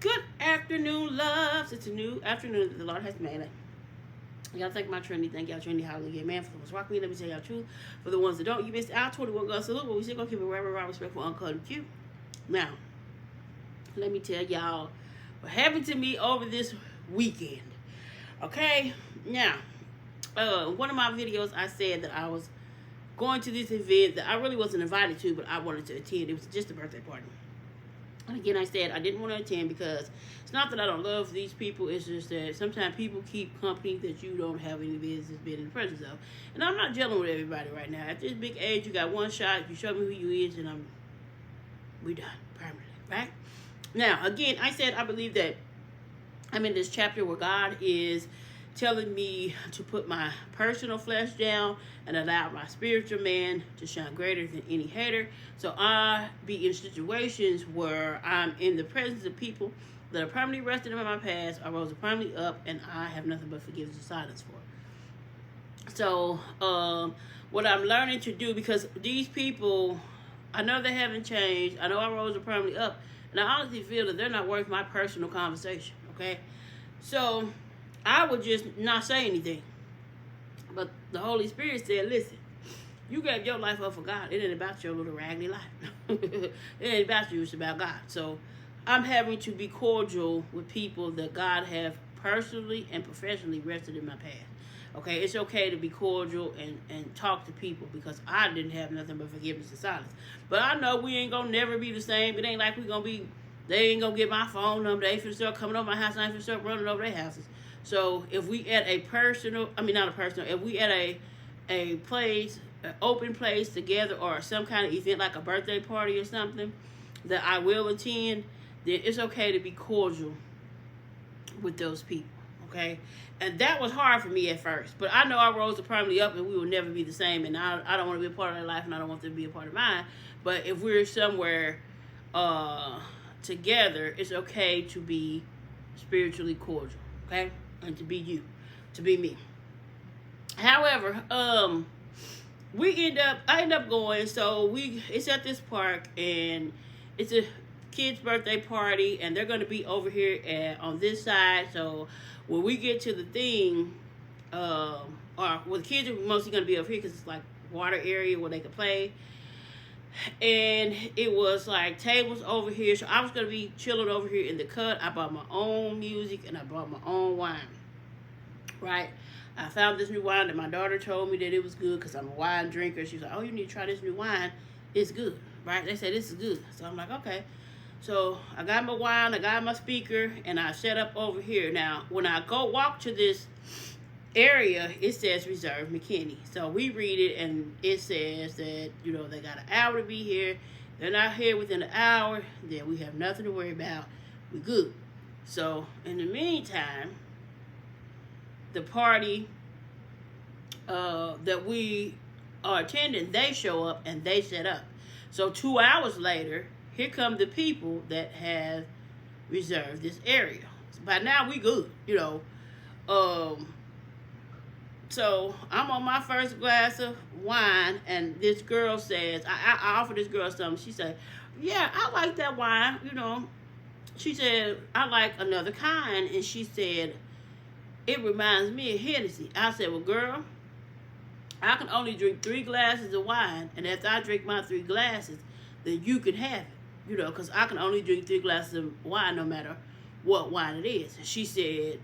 Good afternoon, loves. It's a new afternoon that the Lord has made. Y'all thank my Trinity. Thank y'all, Trinity. Hallelujah. Man, for the ones rock me, let me tell y'all truth. For the ones that don't, you missed our 21 God salute, but we still gonna keep it right, respectful, uncut, and cute. Now, let me tell y'all what happened to me over this weekend. Okay? Now, one of my videos, I said that I was going to this event that I really wasn't invited to, but I wanted to attend. It was just a birthday party. And again, I said I didn't want to attend because it's not that I don't love these people. It's just that sometimes people keep company that you don't have any business being in the presence of. And I'm not dealing with everybody right now. At this big age, you got one shot. You show me who you is, and we done permanently, right? Now, again, I said I believe that I'm in this chapter where God is telling me to put my personal flesh down and allow my spiritual man to shine greater than any hater. So I be in situations where I'm in the presence of people that are permanently rested in my past, I rose permanently up, and I have nothing but forgiveness and silence for. So what I'm learning to do, because these people, I know they haven't changed. I know I rose permanently up, and I honestly feel that they're not worth my personal conversation. Okay, so I would just not say anything. But the Holy Spirit said, listen, you gave your life up for God. It ain't about your little raggedy life. It ain't about you. It's about God. So I'm having to be cordial with people that God have personally and professionally rested in my past. Okay, it's okay to be cordial and talk to people because I didn't have nothing but forgiveness and silence. But I know we ain't gonna never be the same. It ain't like we gonna be, they ain't gonna get my phone number. They finna start coming over my house and I ain't finna start running over their houses. So if we at a personal, I mean not a personal, if we at a place, an open place together, or some kind of event like a birthday party or something that I will attend, then it's okay to be cordial with those people. Okay, and that was hard for me at first, but I know I rose permanently up, and we will never be the same. And I don't want to be a part of their life, and I don't want them to be a part of mine. But if we're somewhere together, it's okay to be spiritually cordial. Okay, and to be you, to be me. However, I end up going. So it's at this park, and it's a kid's birthday party, and they're going to be over here on this side. So when we get to the thing, or well, the kids are mostly going to be over here because it's like water area where they can play. And it was like tables over here, so I was going to be chilling over here in the cut. I bought my own music and I bought my own wine, right? I found this new wine that my daughter told me that it was good because I'm a wine drinker. She was like, oh, you need to try this new wine. It's good, right? They said this is good. So I'm like, okay. So I got my wine, I got my speaker, and I set up over here. Now, when I go walk to this area, it says Reserve McKinney. So we read it, and it says that, you know, they got an hour to be here. They're not here within an hour, then we have nothing to worry about. We good. So in the meantime, the party that we are attending, they show up and they set up. So 2 hours later, here come the people that have reserved this area. So by now we good, you know. So I'm on my first glass of wine, and this girl says, I offered this girl something. She said, yeah, I like that wine, you know. She said, I like another kind. And she said, it reminds me of Hennessy. I said, well, girl, I can only drink 3 glasses of wine. And after I drink my 3 glasses, then you can have it. You know, because I can only drink 3 glasses of wine no matter what wine it is. And she said,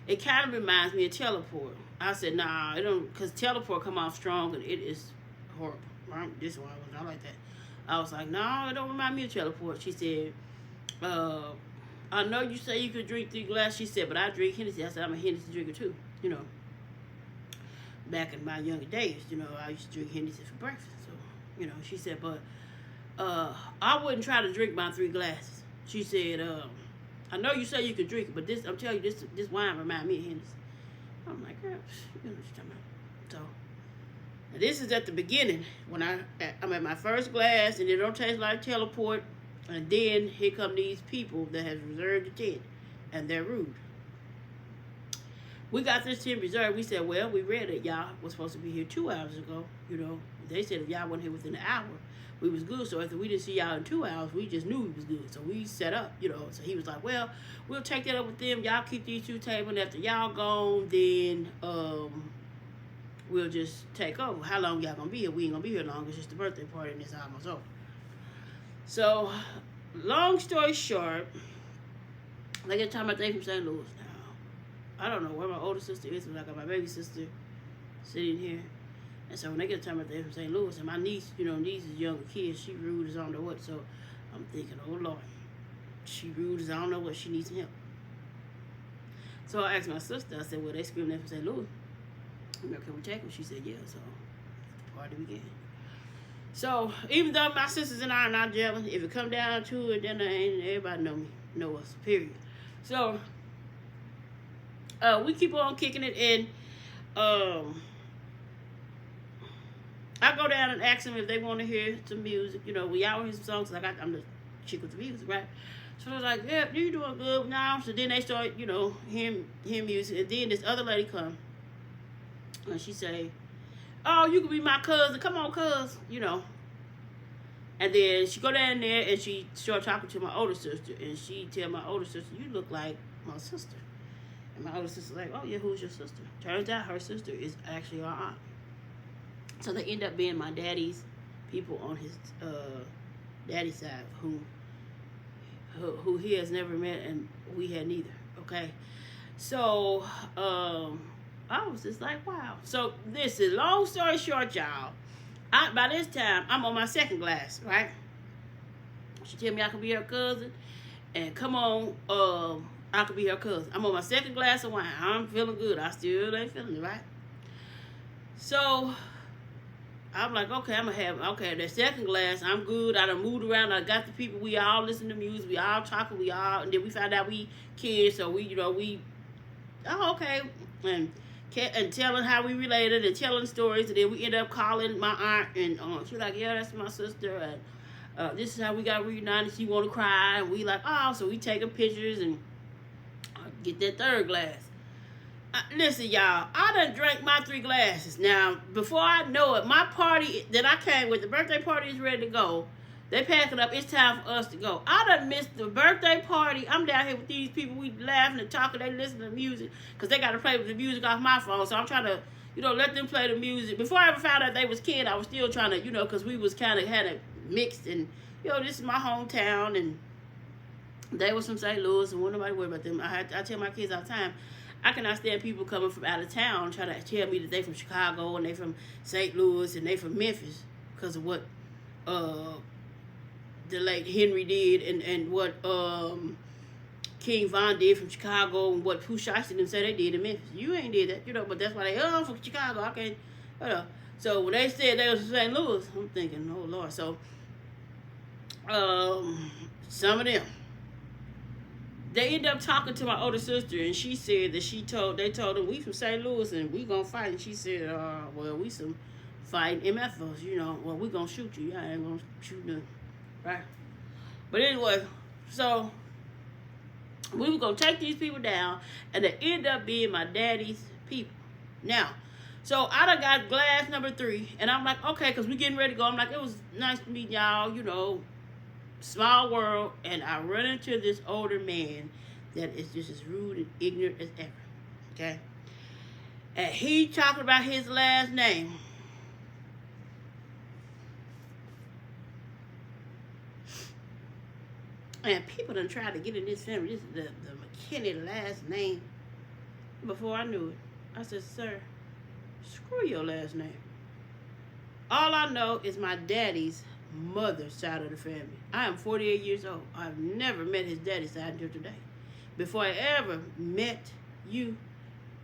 it kind of reminds me of Teleport. I said, nah, it don't, because Teleport come off strong and it is horrible. Right? This one was not like that. I was like, no, it don't remind me of Teleport. She said, I know you say you could drink 3 glasses. She said, but I drink Hennessy. I said, I'm a Hennessy drinker too. You know, back in my younger days, you know, I used to drink Hennessy for breakfast. So, you know, she said, but I wouldn't try to drink my 3 glasses. She said, I know you say you could drink it, but I'm telling you, this wine reminds me of Hennessy. I'm like, girl, you know what you're talking about. So, this is at the beginning when I'm at my first glass, and it don't taste like Teleport. And then here come these people that has reserved the tent, and they're rude. We got this tent reserved. We said, well, we read it. Y'all was supposed to be here 2 hours ago. You know, they said if y'all weren't here within an hour, we was good. So after we didn't see y'all in 2 hours, we just knew we was good. So we set up, you know. So he was like, well, we'll take that up with them. Y'all keep these 2 tables. And after y'all gone, then we'll just take over. How long y'all gonna be here? We ain't gonna be here long. It's just the birthday party and it's almost over. So, long story short, I get time I think from St. Louis now. I don't know where my older sister is, but I got my baby sister sitting here. And so when they get time I think from St. Louis, and my niece, you know, niece is younger kids, she rude as I don't know what. So I'm thinking, oh Lord, she rude as I don't know what, she needs some help. So I asked my sister, I said, well, they screaming at from St. Louis. You know, can we take them? She said, yeah. So the party began. So even though my sisters and I are not gelling, if it come down to it, then everybody know us, period. So we keep on kicking it, and I go down and ask them if they want to hear some music. You know, we always hear some songs. I'm the chick with the music, right? So I was like, yeah, you doing good now. So then they start, you know, hearing music, and then this other lady come, and she say, oh, you can be my cousin. Come on, cuz, you know. And then she go down there and she start talking to my older sister. And she tell my older sister, you look like my sister. And my older sister like, oh, yeah, who's your sister? Turns out her sister is actually our aunt. So they end up being my daddy's people on his daddy's side, who he has never met and we had neither, okay? So, I was just like, wow. So this is long story short, y'all. By this time, I'm on my 2nd glass, right? She tell me I can be her cousin, and come on, I could be her cousin. I'm on my 2nd glass of wine. I'm feeling good. I still ain't feeling it, right? So I'm like, okay, I'm gonna have that 2nd glass. I'm good. I done moved around. I got the people. We all listen to music. We all talking. And then we found out we kids. So okay, and telling how we related and telling stories, and then we end up calling my aunt, and she's like, yeah, that's my sister, and this is how we got reunited. She want to cry, and we like, oh, so we taking pictures and get that 3rd glass. Listen, y'all, I done drank my 3 glasses. Now, before I know it, my party that I came with, the birthday party is ready to go. They packing up. It's time for us to go. I done missed the birthday party. I'm down here with these people. We laughing and talking. They listen to music because they got to play with the music off my phone. So I'm trying to, let them play the music. Before I ever found out they was kin, I was still trying to, because we was kind of had it mixed. And, this is my hometown. And they was from St. Louis. And wasn't nobody worry about them. I tell my kids all the time, I cannot stand people coming from out of town trying to tell me that they from Chicago and they from St. Louis and they from Memphis because of what the late Henry did and what King Von did from Chicago and what Pooh Shiesty them said they did in Memphis. You ain't did that, but that's why they, I'm from Chicago, I can't, So when they said they was from St. Louis, I'm thinking, oh Lord. So some of them, they end up talking to my older sister, and she said that they told them we from St. Louis and we gonna fight. And she said, well, we some fighting MFers, well, we gonna shoot you. I ain't gonna shoot them, right? But anyway, so we were gonna take these people down, and they end up being my daddy's people. Now, so I done got glass number 3, and I'm like, okay, because we getting ready to go. I'm like, it was nice to meet y'all, small world, and I run into this older man that is just as rude and ignorant as ever, okay? And he talking about his last name. And people done tried to get in this family, this is the McKinney last name. Before I knew it, I said, sir, screw your last name. All I know is my daddy's mother's side of the family. I am 48 years old. I've never met his daddy's side until today. Before I ever met you,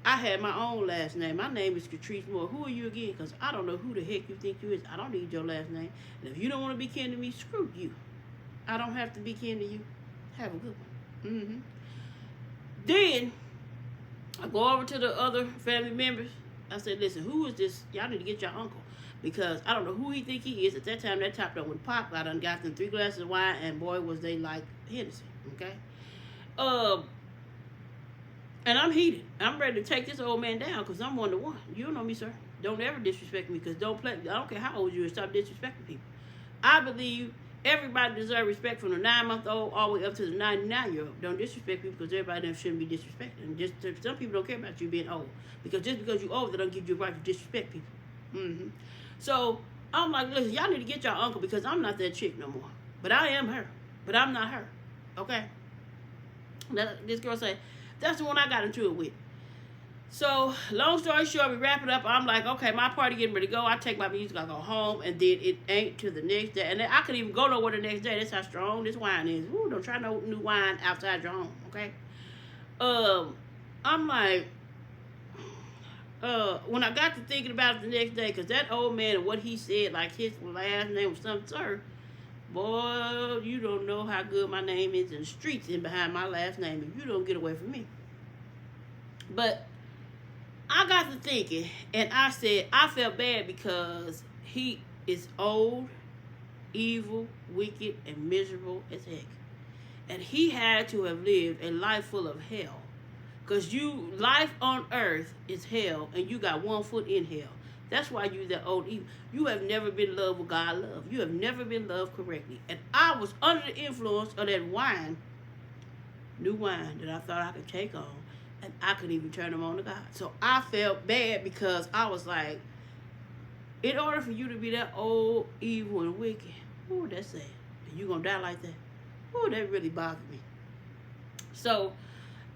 I had my own last name. My name is Catrice Moore. Who are you again? Because I don't know who the heck you think you is. I don't need your last name. And if you don't want to be kin to me, screw you. I don't have to be kin to you. Have a good one. Then I go over to the other family members. I said, listen, who is this? Y'all need to get your uncle. Because I don't know who he think he is. At that time, that top up with pop. I done got them 3 glasses of wine, and boy, was they like Hennessy, okay? And I'm heated. I'm ready to take this old man down because I'm 1-to-1. You don't know me, sir. Don't ever disrespect me because don't play. I don't care how old you are. Stop disrespecting people. I believe everybody deserves respect from the 9-month-old all the way up to the 99-year-old. Don't disrespect people because everybody shouldn't be disrespected. And just some people don't care about you being old because just because you're old, they don't give you a right to disrespect people. So I'm like, listen, y'all need to get y'all uncle because I'm not that chick no more. But I am her. But I'm not her. Okay? This girl said, that's the one I got into it with. So, long story short, we wrap it up. I'm like, okay, my party getting ready to go. I take my music, I go home, and then it ain't to the next day. And then I couldn't even go nowhere the next day. That's how strong this wine is. Ooh, don't try no new wine outside your home, okay? I'm like, when I got to thinking about it the next day, because that old man and what he said, like his last name was something, sir. Boy, you don't know how good my name is in the streets and behind my last name if you don't get away from me. But I got to thinking, and I said, I felt bad because he is old, evil, wicked, and miserable as heck. And he had to have lived a life full of hell. Because life on earth is hell, and you got one foot in hell. That's why you that old evil. You have never been loved with God love. You have never been loved correctly. And I was under the influence of that wine, new wine that I thought I could take on. And I couldn't even turn them on to God. So I felt bad because I was like, in order for you to be that old, evil, and wicked, ooh, that's sad. And you gonna die like that? Ooh, that really bothered me. So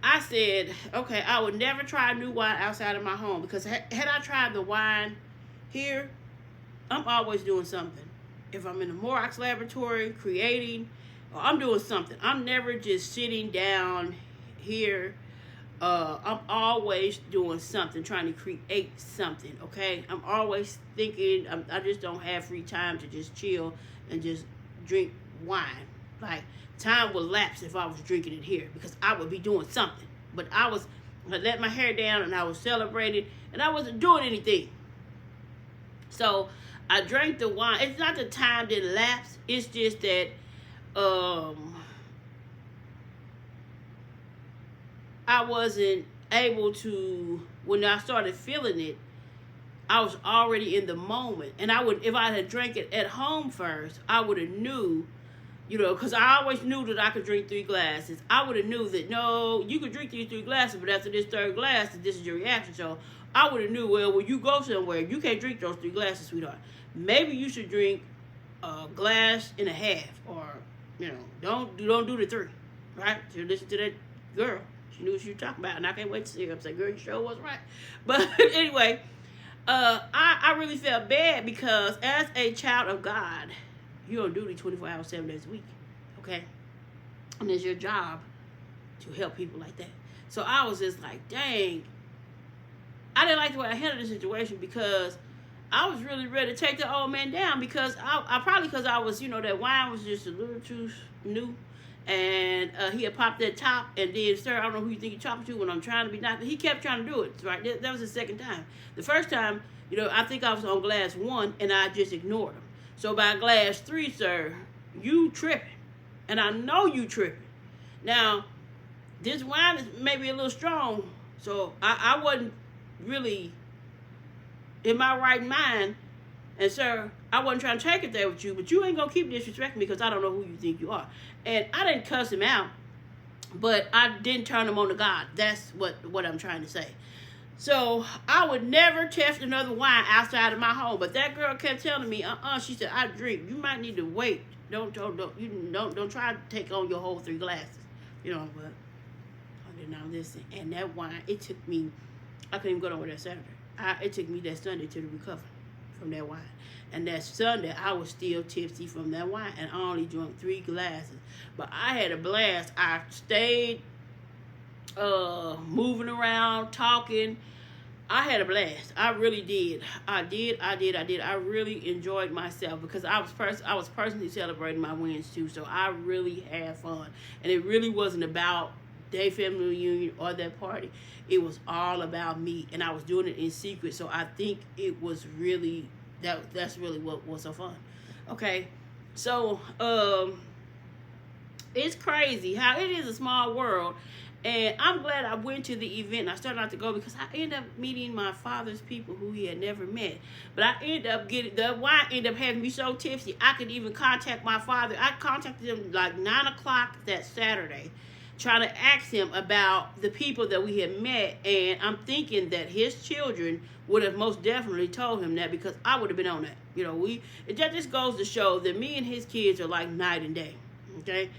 I said, okay, I would never try new wine outside of my home because had I tried the wine here, I'm always doing something. If I'm in the Morax laboratory creating, or I'm doing something. I'm never just sitting down here. I'm always doing something, trying to create something, okay? I'm always thinking, I just don't have free time to just chill and just drink wine. Like, time would lapse if I was drinking it here because I would be doing something. But I let my hair down and I was celebrating and I wasn't doing anything. So I drank the wine. It's not the time that lapsed. It's just that I wasn't able to, when I started feeling it, I was already in the moment. And if I had drank it at home first, I would have knew, because I always knew that I could drink 3 glasses. I would have knew that, no, you could drink these 3 glasses, but after this 3rd glass, this is your reaction. So I would have knew, well, when you go somewhere, you can't drink those 3 glasses, sweetheart. Maybe you should drink a glass and a half, or, don't do the 3, right? So listen to that girl. She knew what she was talking about, and I can't wait to see her. I'm saying, girl, you sure was right. But anyway, I really felt bad because as a child of God, you're on duty 24 hours, 7 days a week, okay? And it's your job to help people like that. So I was just like, dang. I didn't like the way I handled the situation because I was really ready to take the old man down because because I was, that wine was just a little too new. And he had popped that top, and then, sir, I don't know who you think you're talking to when I'm trying to be nice. He kept trying to do it, right? That was the second time. The first time, I think I was on glass 1, and I just ignored him. So by glass 3, sir, you tripping. And I know you tripping. Now, this wine is maybe a little strong, so I wasn't really in my right mind. And, sir, I wasn't trying to take it there with you, but you ain't going to keep disrespecting me because I don't know who you think you are. And I didn't cuss him out, but I didn't turn him on to God. That's what I'm trying to say. So I would never test another wine outside of my home. But that girl kept telling me, she said, I drink. You might need to wait. Don't try to take on your whole 3 glasses. But I did not listen. And that wine, it took me, I couldn't even go nowhere that Saturday. It took me that Sunday to recover from that wine. And that Sunday, I was still tipsy from that wine, and I only drank 3 glasses. But I had a blast. I stayed moving around, talking. I had a blast. I really did. I did. I really enjoyed myself because I was personally celebrating my wins too. So I really had fun, and it really wasn't about their family reunion or that party. It was all about me, and I was doing it in secret. So I think it was really that's really what was so fun. Okay, so it's crazy how it is a small world. And I'm glad I went to the event. I started out to go because I ended up meeting my father's people who he had never met. But I ended up getting, the wine ended up having me so tipsy, I could even contact my father. I contacted him like 9 o'clock that Saturday, trying to ask him about the people that we had met. And I'm thinking that his children would have most definitely told him that, because I would have been on that. You know, it just goes to show that me and his kids are like night and day. Okay?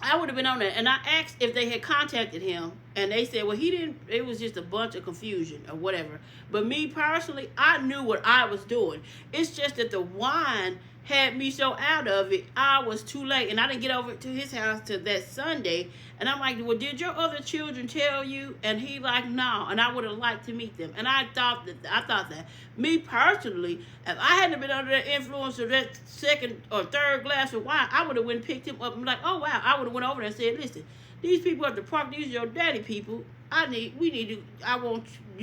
I would have been on that. And I asked if they had contacted him, and they said, well, he didn't, it was just a bunch of confusion or whatever. But me personally, I knew what I was doing. It's just that the wine had me so out of it, I was too late. And I didn't get over to his house till that Sunday. And I'm like, well, did your other children tell you? And he like, no. And I would have liked to meet them. And I thought that me personally, if I hadn't been under the influence of that second or third glass of wine, I would have went and picked him up and like, oh wow. I would have went over there and said, listen, these people at the park, these are your daddy people. Do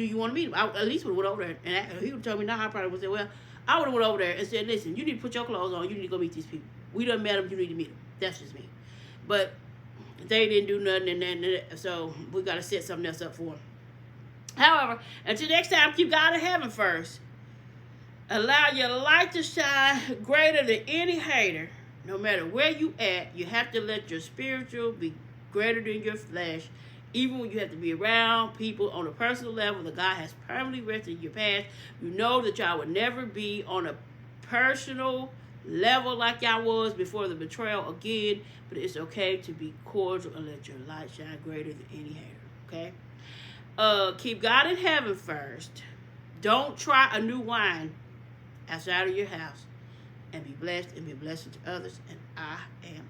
you want to meet them? I at least would have went over there, and he would have told me, nah, I probably would say, well, I would have went over there and said, listen, you need to put your clothes on. You need to go meet these people. We done met them. You need to meet them. That's just me. But they didn't do nothing, and then so we got to set something else up for them. However, until next time, keep God in heaven first. Allow your light to shine greater than any hater. No matter where you at, you have to let your spiritual be greater than your flesh. Even when you have to be around people on a personal level that God has permanently rested in your past, you know that y'all would never be on a personal level like y'all was before the betrayal again. But it's okay to be cordial and let your light shine greater than any hater. Okay? Keep God in heaven first. Don't try a new wine outside of your house. And be blessed and be a blessing to others. And I am